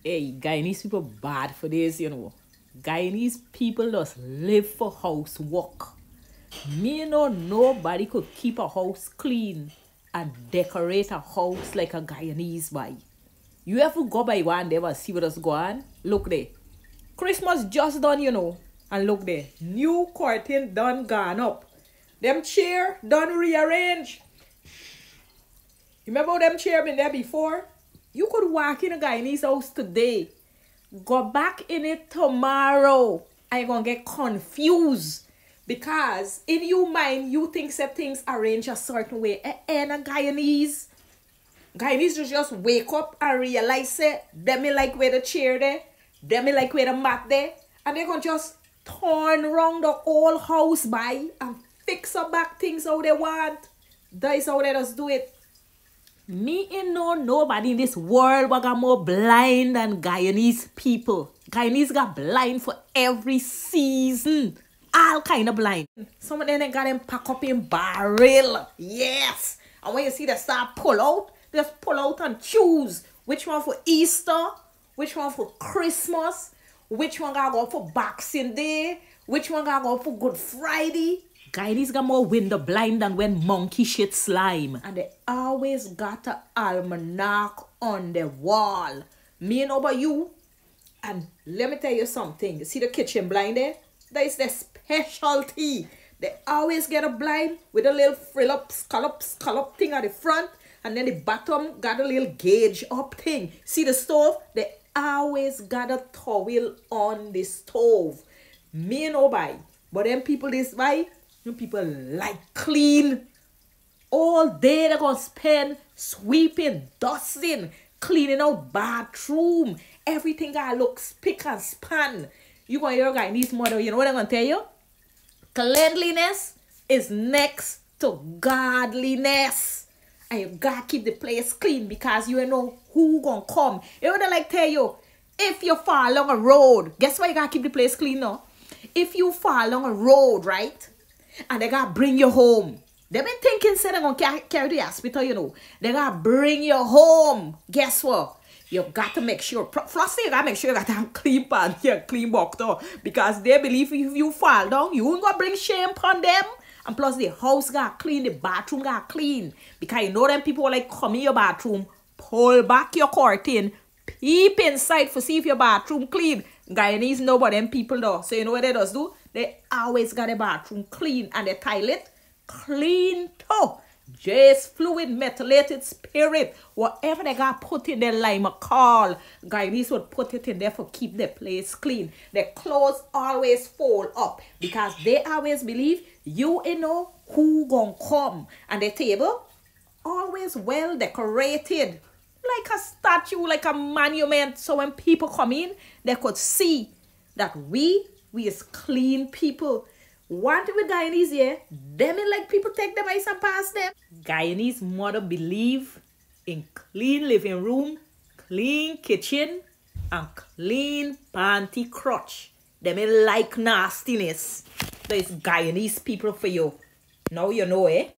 Hey, Guyanese people bad for this, you know. Guyanese people just live for housework. Me know nobody could keep a house clean and decorate a house like a Guyanese boy. You ever go by one day and see what is going on? Look there. Christmas just done, you know. And look there. New curtain done gone up. Them chair done rearrange. Remember how them chair been there before? You could walk in a Guyanese house today, go back in it tomorrow, and you're gonna get confused because in your mind you think that things arrange a certain way. And a Guyanese just wake up and realize it. Them me like where the chair there, them me like where the mat there, and they're gonna just turn around the whole house by and fix up back things how they want. That is how they just do it. Me ain't know nobody in this world what got more blind than Guyanese people. Guyanese got blind for every season. All kind of blind. Some of them they got them pack up in barrel. Yes. And when you see them start pull out, they just pull out and choose which one for Easter, which one for Christmas, which one gotta go for Boxing Day, which one gotta go for Good Friday. Guyanese got more window blind than when monkey shit slime. And they always got an almanac on the wall. Me know about you. And let me tell you something. You see the kitchen blind there? That is their specialty. They always get a blind with a little frill up, scallop thing at the front. And then the bottom got a little gauge up thing. See the stove? They always got a towel on the stove. Me know by. But them people this way, you people like clean. All day they're going to spend sweeping, dusting, cleaning out bathroom. Everything got to look spick and span. You going to hear a Guyanese mother, you know what I'm going to tell you? Cleanliness is next to godliness. And you got to keep the place clean because you don't know who going to come. You know what I like tell you? If you fall along a road, guess why you got to keep the place clean now? If you fall along a road, right? And they gotta bring you home. They been thinking say they're gonna carry the hospital, you know. They gotta bring you home. Guess what? You got to make sure. Firstly, you gotta make sure you got to have clean pants here, clean box too. Because they believe if you fall down, you ain't gonna bring shame upon them. And plus the house got clean, the bathroom got clean. Because you know them people like come in your bathroom, pull back your curtain, peep inside for see if your bathroom clean. Guyanese know about them people though. So you know what they does do? They always got the bathroom clean and the toilet clean too. Just fluid, methylated spirit. Whatever they got put in their lime call. Guyanese would put it in there for keep the place clean. Their clothes always fold up. Because they always believe you ain't know who gonna come. And the table always well decorated. Like a statue, like a monument. So when people come in, they could see that we is clean people. One thing with Guyanese here, them ain't like people take them ice and pass them. Guyanese mother believe in clean living room, clean kitchen, and clean panty crotch. Them ain't like nastiness. There's Guyanese people for you. Now you know, eh?